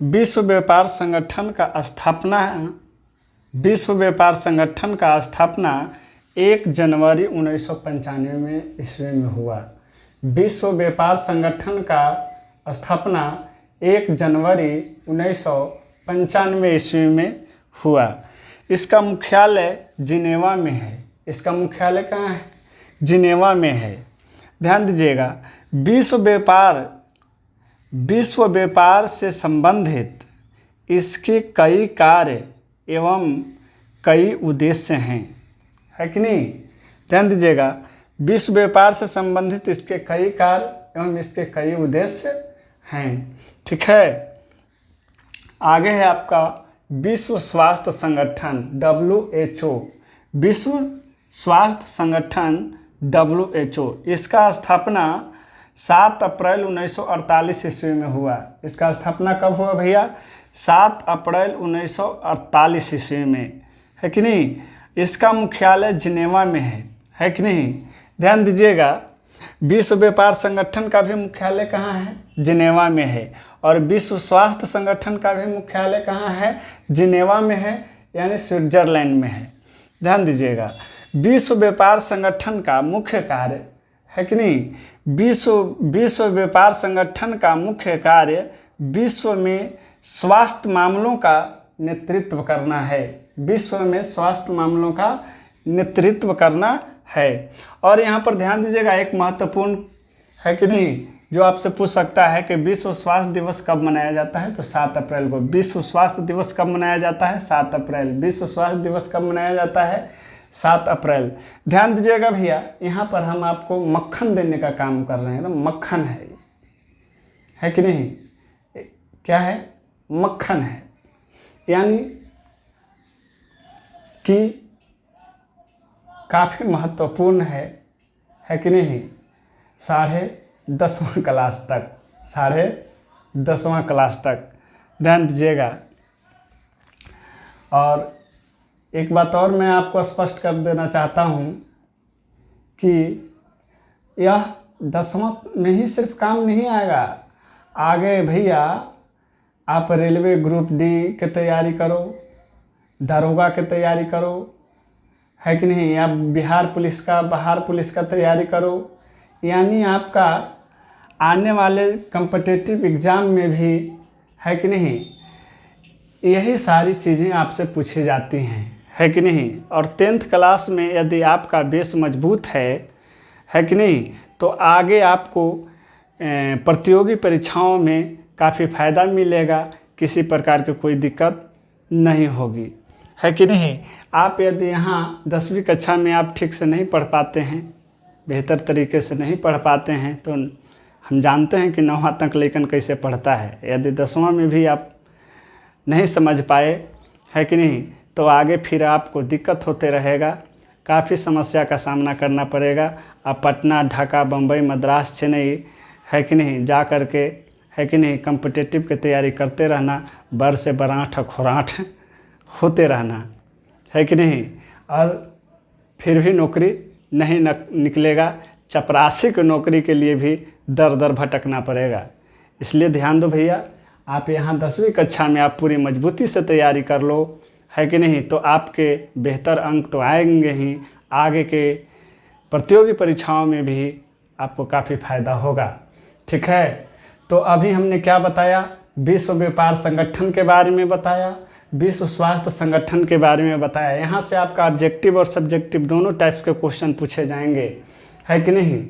विश्व व्यापार संगठन का स्थापना 1 जनवरी 1995 में ईस्वी में हुआ। विश्व व्यापार संगठन का स्थापना 1 जनवरी 1995 ईस्वी में हुआ। इसका मुख्यालय जिनेवा में है। इसका मुख्यालय कहाँ है? जिनेवा में है। ध्यान दीजिएगा, विश्व व्यापार से संबंधित इसके कई कार्य एवं कई उद्देश्य हैं, है कि नहीं? ध्यान दीजिएगा, विश्व व्यापार से संबंधित इसके कई कार्य एवं इसके कई उद्देश्य हैं। ठीक है, आगे है आपका विश्व स्वास्थ्य संगठन WHO। विश्व स्वास्थ्य संगठन WHO, इसका स्थापना 7 अप्रैल 1948 ईस्वी में हुआ। इसका स्थापना कब हुआ भैया? 7 अप्रैल 1948 ईस्वी में, है कि नहीं? इसका मुख्यालय जिनेवा में है कि नहीं? ध्यान दीजिएगा, विश्व व्यापार संगठन का भी मुख्यालय कहाँ है? जिनेवा में है। और विश्व स्वास्थ्य संगठन का भी मुख्यालय कहाँ है? जिनेवा में है, यानी स्विट्जरलैंड में है। ध्यान दीजिएगा, विश्व व्यापार संगठन का मुख्य कार्य, है कि नहीं? विश्व व्यापार संगठन का मुख्य कार्य विश्व में स्वास्थ्य मामलों का नेतृत्व करना है। विश्व में स्वास्थ्य मामलों का नेतृत्व करना है। और यहाँ पर ध्यान दीजिएगा, एक महत्वपूर्ण, है कि नहीं, जो आपसे पूछ सकता है कि विश्व स्वास्थ्य दिवस कब मनाया जाता है? तो 7 अप्रैल को। विश्व स्वास्थ्य दिवस कब मनाया जाता है? 7 अप्रैल। विश्व स्वास्थ्य दिवस कब मनाया जाता है? 7 अप्रैल। ध्यान दीजिएगा भैया, यहाँ पर हम आपको मक्खन देने का काम कर रहे हैं ना। मक्खन है कि नहीं? क्या है? मक्खन है, यानी कि काफ़ी महत्वपूर्ण है कि नहीं? 10वीं क्लास तक, 10वीं क्लास तक। ध्यान दीजिएगा। और एक बात और मैं आपको स्पष्ट कर देना चाहता हूँ कि यह 10वीं में ही सिर्फ काम नहीं आएगा। आगे भैया आप रेलवे ग्रुप डी की तैयारी करो, दरोगा की तैयारी करो, है कि नहीं? या बाहर पुलिस का तैयारी करो। यानी आपका आने वाले कॉम्पिटिटिव एग्ज़ाम में भी, है कि नहीं, यही सारी चीज़ें आपसे पूछी जाती हैं, है कि नहीं? और 10th क्लास में यदि आपका बेस मजबूत है कि नहीं, तो आगे आपको प्रतियोगी परीक्षाओं में काफ़ी फ़ायदा मिलेगा। किसी प्रकार की कोई दिक्कत नहीं होगी, है कि नहीं? आप यदि यहाँ 10वीं कक्षा में आप ठीक से नहीं पढ़ पाते हैं, बेहतर तरीके से नहीं पढ़ पाते हैं, तो हम जानते हैं कि 9वां तक लेकिन कैसे पढ़ता है। यदि 10वां में भी आप नहीं समझ पाए, है कि नहीं, तो आगे फिर आपको दिक्कत होते रहेगा। काफ़ी समस्या का सामना करना पड़ेगा। आप पटना, ढाका, बम्बई, मद्रास, चेन्नई, है कि नहीं, जा कर के, है कि नहीं, कॉम्पिटिटिव की तैयारी करते रहना। बर से बराठ खुराठ होते रहना, है कि नहीं? और फिर भी नौकरी नहीं निकलेगा। चपरासी की नौकरी के लिए भी दर दर भटकना पड़ेगा। इसलिए ध्यान दो भैया, आप यहाँ 10वीं कक्षा में आप पूरी मजबूती से तैयारी कर लो, है कि नहीं, तो आपके बेहतर अंक तो आएंगे ही। आगे के प्रतियोगी परीक्षाओं में भी आपको काफ़ी फायदा होगा। ठीक है, तो अभी हमने क्या बताया? विश्व व्यापार संगठन के बारे में बताया, विश्व स्वास्थ्य संगठन के बारे में बताया। यहाँ से आपका ऑब्जेक्टिव और सब्जेक्टिव दोनों टाइप्स के क्वेश्चन पूछे जाएंगे, है कि नहीं?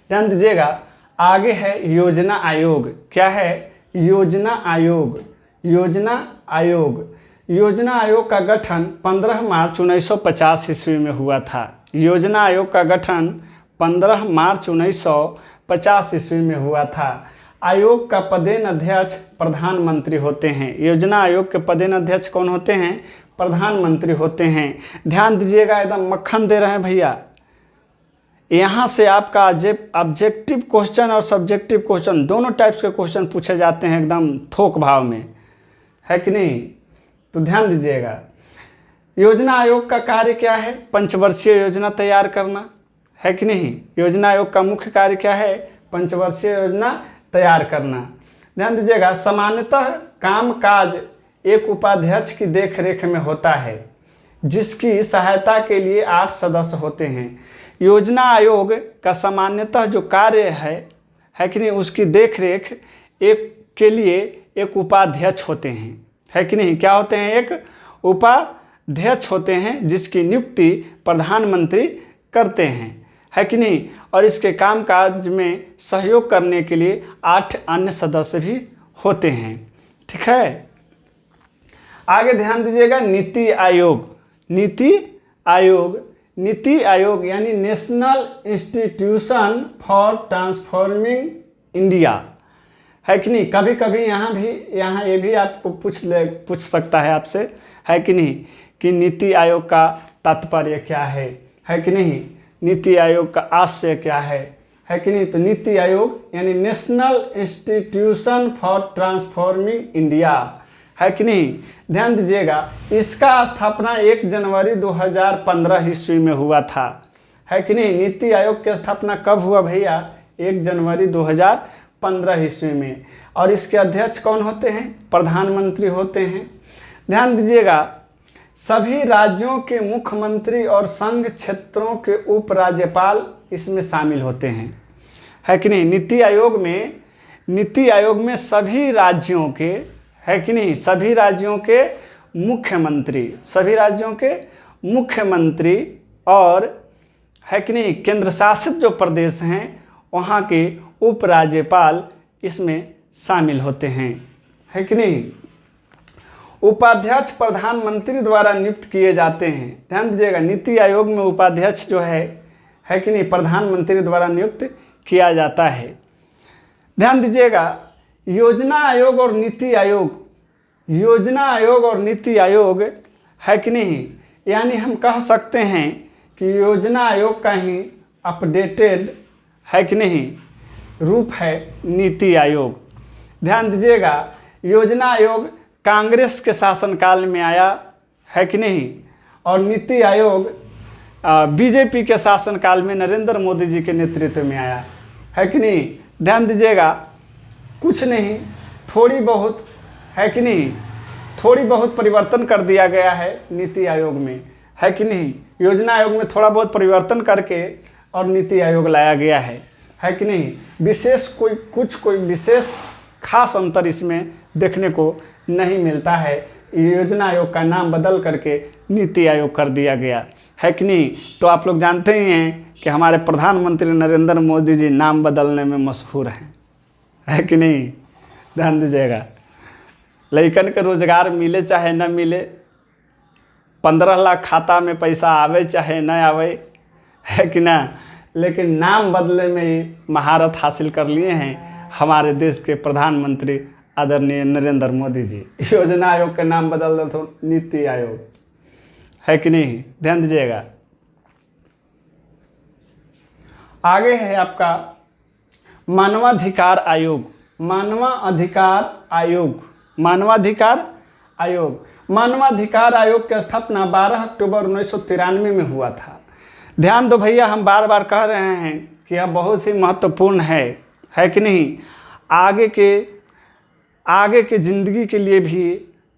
ध्यान दीजिएगा, आगे है योजना आयोग। क्या है? योजना आयोग। योजना आयोग का गठन 15 मार्च 1950 ईस्वी में हुआ था। योजना आयोग का गठन 15 मार्च 1950 ईस्वी में हुआ था। आयोग का पदेन अध्यक्ष प्रधानमंत्री होते हैं। योजना आयोग के पदेन अध्यक्ष कौन होते हैं? प्रधानमंत्री होते हैं। ध्यान दीजिएगा, एकदम मक्खन दे रहे हैं भैया। यहाँ से आपका ऑब्जेक्टिव क्वेश्चन और सब्जेक्टिव क्वेश्चन दोनों टाइप्स के क्वेश्चन पूछे जाते हैं, एकदम थोक भाव में, है कि नहीं? तो ध्यान दीजिएगा, योजना आयोग का कार्य क्या है? पंचवर्षीय योजना तैयार करना, है कि नहीं? योजना आयोग का मुख्य कार्य क्या है? पंचवर्षीय योजना तैयार करना। ध्यान दीजिएगा, सामान्यतः कामकाज एक उपाध्यक्ष की देखरेख में होता है, जिसकी सहायता के लिए 8 सदस्य होते हैं। योजना आयोग का सामान्यतः जो कार्य है कि नहीं, उसकी देखरेख के लिए एक उपाध्यक्ष होते हैं, है कि नहीं। क्या होते हैं? एक उपाध्यक्ष होते हैं, जिसकी नियुक्ति प्रधानमंत्री करते हैं, है कि नहीं। और इसके कामकाज में सहयोग करने के लिए 8 अन्य सदस्य भी होते हैं, ठीक है। आगे ध्यान दीजिएगा, नीति आयोग। नीति आयोग यानी national institution for transforming India, है कि नहीं। कभी कभी यहाँ ये भी आपको पूछ सकता है आपसे, है कि नहीं, कि नीति आयोग का तात्पर्य क्या है कि नहीं, नीति आयोग का आशय क्या है कि नहीं। तो नीति आयोग यानी national institution for transforming India, है कि नहीं। ध्यान दीजिएगा, इसका स्थापना 1 जनवरी 2015 ईस्वी में हुआ था, है कि नहीं। नीति आयोग की स्थापना कब हुआ भैया? 1 जनवरी 2015 ईस्वी में। और इसके अध्यक्ष कौन होते हैं? प्रधानमंत्री होते हैं। ध्यान दीजिएगा, सभी राज्यों के मुख्यमंत्री और संघ क्षेत्रों के उपराज्यपाल इसमें शामिल होते हैं, है कि नहीं। नीति आयोग में सभी राज्यों के, है कि नहीं, सभी राज्यों के मुख्यमंत्री और, है कि नहीं, केंद्र शासित जो प्रदेश हैं वहाँ के उपराज्यपाल इसमें शामिल होते हैं, है कि नहीं। उपाध्यक्ष प्रधानमंत्री द्वारा नियुक्त किए जाते हैं। ध्यान दीजिएगा, नीति आयोग में उपाध्यक्ष जो है कि नहीं, प्रधानमंत्री द्वारा नियुक्त किया जाता है। ध्यान दीजिएगा, योजना आयोग और नीति आयोग, है कि नहीं, यानी हम कह सकते हैं कि योजना आयोग का ही अपडेटेड, है कि नहीं, रूप है नीति आयोग। ध्यान दीजिएगा, योजना आयोग कांग्रेस के शासनकाल में आया, है कि नहीं, और नीति आयोग बीजेपी के शासनकाल में नरेंद्र मोदी जी के नेतृत्व में आया, है कि नहीं। ध्यान दीजिएगा, कुछ नहीं, थोड़ी बहुत, है कि नहीं, थोड़ी बहुत परिवर्तन कर दिया गया है नीति आयोग में, है कि नहीं। योजना आयोग में थोड़ा बहुत परिवर्तन करके और नीति आयोग लाया गया है कि नहीं। कोई विशेष खास अंतर इसमें देखने को नहीं मिलता है। योजना आयोग का नाम बदल करके नीति आयोग कर दिया गया, है कि नहीं। तो आप लोग जानते ही हैं कि हमारे प्रधानमंत्री नरेंद्र मोदी जी नाम बदलने में मशहूर हैं, है कि नहीं। ध्यान दीजिएगा, लइकन के रोजगार मिले चाहे न मिले, 15 लाख खाता में पैसा आवे चाहे न आवे, है कि ना, लेकिन नाम बदलने में ही महारत हासिल कर लिए हैं हमारे देश के प्रधानमंत्री आदरणीय नरेंद्र मोदी जी। योजना आयोग का नाम बदल दो तो नीति आयोग, है कि नहीं। ध्यान दीजिएगा, आगे है आपका मानवाधिकार आयोग की स्थापना 12 अक्टूबर 1993 में हुआ था। ध्यान दो भैया, हम बार बार कह रहे हैं कि यह बहुत ही महत्वपूर्ण है कि नहीं। आगे के ज़िंदगी के लिए भी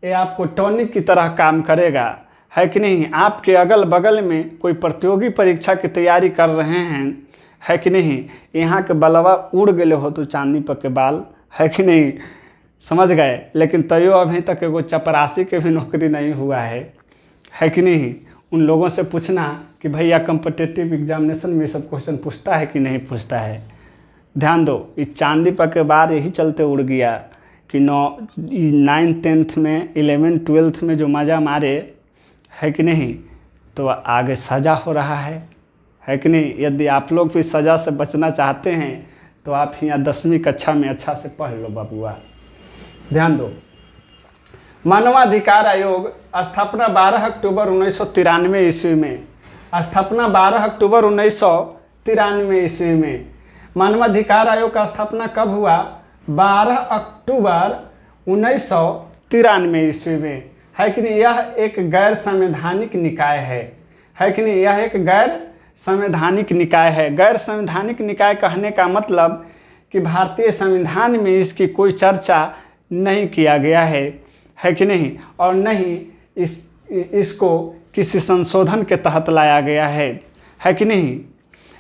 ये आपको टॉनिक की तरह काम करेगा, है कि नहीं। आपके अगल बगल में कोई प्रतियोगी परीक्षा की तैयारी कर रहे हैं, है कि नहीं, यहाँ के बलवा उड़ गए हो तो चांदी पर के बाल, है कि नहीं, समझ गए। लेकिन तैयो अभी तक एगो चपरासी के भी नौकरी नहीं हुआ है कि नहीं। उन लोगों से पूछना कि भैया कम्पिटिटिव एग्जामिनेशन में सब क्वेश्चन पूछता है कि नहीं पूछता है। ध्यान दो, इस चांदी पर के बार यही चलते उड़ गया कि 9th 10th में 11th 12th में जो मज़ा मारे, है कि नहीं, तो आगे सज़ा हो रहा है कि नहीं। यदि आप लोग भी सज़ा से बचना चाहते हैं तो आप यहाँ 10वीं कक्षा में अच्छा से पढ़ लो बाबूआ। ध्यान दो, मानवाधिकार आयोग स्थापना 12 अक्टूबर 1993 ईस्वी में, स्थापना 12 अक्टूबर 1993 ईस्वी में। मानवाधिकार आयोग का स्थापना कब हुआ? 12 अक्टूबर 1993 ईस्वी में, है कि नहीं। यह एक गैर संवैधानिक निकाय है कि नहीं, यह एक गैर संवैधानिक निकाय है। गैर संवैधानिक निकाय कहने का मतलब कि भारतीय संविधान में इसकी कोई चर्चा नहीं किया गया है कि नहीं, और न ही इसको किसी संशोधन के तहत लाया गया है कि नहीं।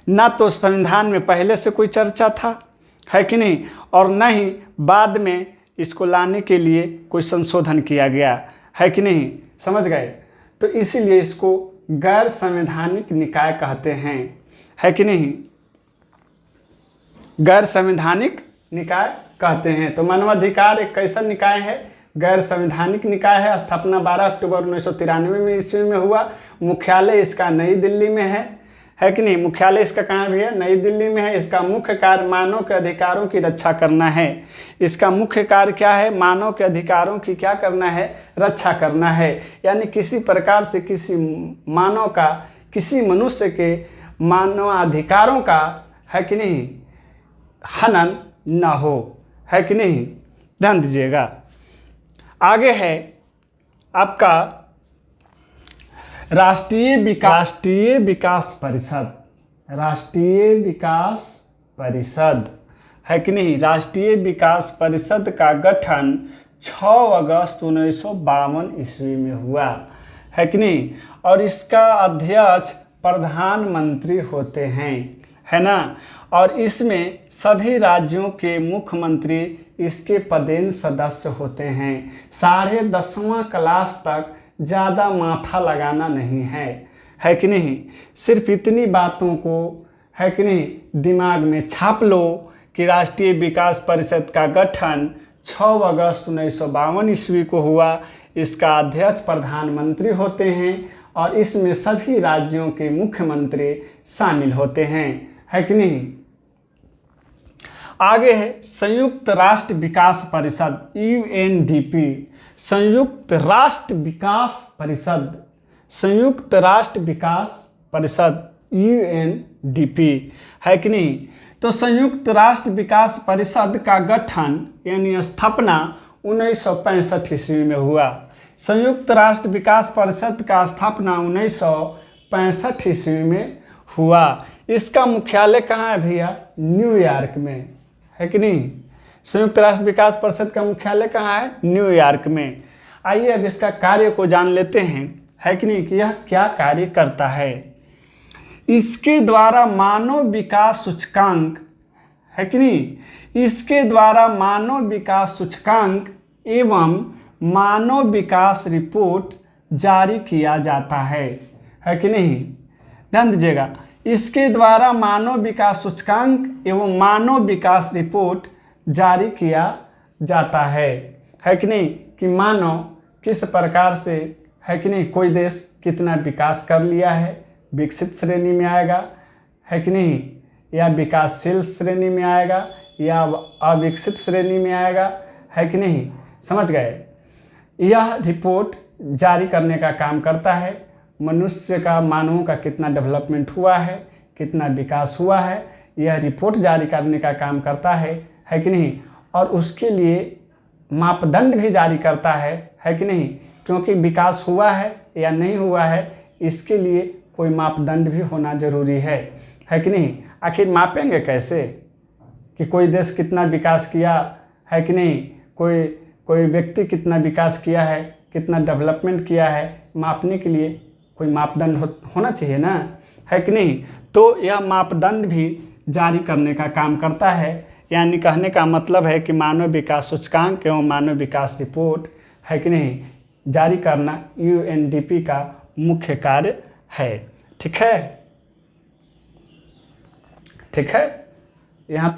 ना तो संविधान में पहले से कोई चर्चा था, है कि नहीं, और न ही बाद में इसको लाने के लिए कोई संशोधन किया गया है कि नहीं, समझ गए। तो इसीलिए इसको गैर संवैधानिक निकाय कहते हैं, है कि नहीं, गैर संवैधानिक निकाय कहते हैं। तो मानवाधिकार एक कैसा निकाय है, गैर संवैधानिक निकाय है। स्थापना 12 अक्टूबर 1993 में ईस्वी में हुआ। मुख्यालय इसका नई दिल्ली में है कि नहीं, मुख्यालय इसका कहाँ भी है, नई दिल्ली में है। इसका मुख्य कार्य मानव के अधिकारों की रक्षा करना है। इसका मुख्य कार्य क्या है, मानव के अधिकारों की क्या करना है, रक्षा करना है। यानी किसी प्रकार से किसी मानव का, किसी मनुष्य के मानवाधिकारों का, है कि नहीं, हनन न हो, है कि नहीं। ध्यान दीजिएगा। आगे है आपका राष्ट्रीय विकास परिषद, राष्ट्रीय विकास परिषद, है कि नहीं। राष्ट्रीय विकास परिषद का गठन 6 अगस्त 1952 ईस्वी में हुआ, है कि नहीं, और इसका अध्यक्ष प्रधानमंत्री होते हैं, है ना। और इसमें सभी राज्यों के मुख्यमंत्री इसके पदेन सदस्य होते हैं। 10.5वां क्लास तक ज़्यादा माथा लगाना नहीं है कि नहीं। सिर्फ इतनी बातों को, है कि नहीं, दिमाग में छाप लो कि राष्ट्रीय विकास परिषद का गठन 6 अगस्त 1952 ईस्वी को हुआ। इसका अध्यक्ष प्रधानमंत्री होते हैं और इसमें सभी राज्यों के मुख्यमंत्री शामिल होते हैं, है कि नहीं। आगे है संयुक्त राष्ट्र विकास परिषद, UNDP, संयुक्त राष्ट्र विकास परिषद, संयुक्त राष्ट्र विकास परिषद, UNDP, है कि नहीं। तो संयुक्त राष्ट्र विकास परिषद का गठन यानी स्थापना 1965 ईस्वी में हुआ। संयुक्त राष्ट्र विकास परिषद का स्थापना 1965 ईस्वी में हुआ। इसका मुख्यालय कहाँ है भैया, न्यूयॉर्क में, है कि नहीं। संयुक्त राष्ट्र विकास परिषद का मुख्यालय कहाँ है, न्यूयॉर्क में। आइए अब इसका कार्य को जान लेते हैं, है कि नहीं, कि यह क्या कार्य करता है। इसके द्वारा मानव विकास सूचकांक, है कि नहीं, इसके द्वारा मानव विकास सूचकांक एवं मानव विकास रिपोर्ट जारी किया जाता है कि नहीं। ध्यान दीजिएगा, इसके द्वारा मानव विकास सूचकांक एवं मानव विकास रिपोर्ट जारी किया जाता है कि नहीं, कि मानव किस प्रकार से, है कि नहीं, कोई देश कितना विकास कर लिया है, विकसित श्रेणी में आएगा, है कि नहीं, या विकासशील श्रेणी में आएगा या अविकसित श्रेणी में आएगा, है कि नहीं, समझ गए। यह रिपोर्ट जारी करने का काम करता है। मनुष्य का, मानवों का कितना डेवलपमेंट हुआ है, कितना विकास हुआ है, यह रिपोर्ट जारी करने का काम करता है कि नहीं। और उसके लिए मापदंड भी जारी करता है कि नहीं, क्योंकि विकास हुआ है या नहीं हुआ है, इसके लिए कोई मापदंड भी होना जरूरी है कि नहीं। आखिर मापेंगे कैसे कि कोई देश कितना विकास किया, है कि नहीं, कोई व्यक्ति कितना विकास किया है, कितना डेवलपमेंट किया है, मापने के लिए कोई मापदंड होना चाहिए ना, है कि नहीं। तो यह मापदंड भी जारी करने का काम करता है। यानी कहने का मतलब है कि मानव विकास सूचकांक एवं मानव विकास रिपोर्ट, है कि नहीं, जारी करना UNDP का मुख्य कार्य है। ठीक है, ठीक है, यहाँ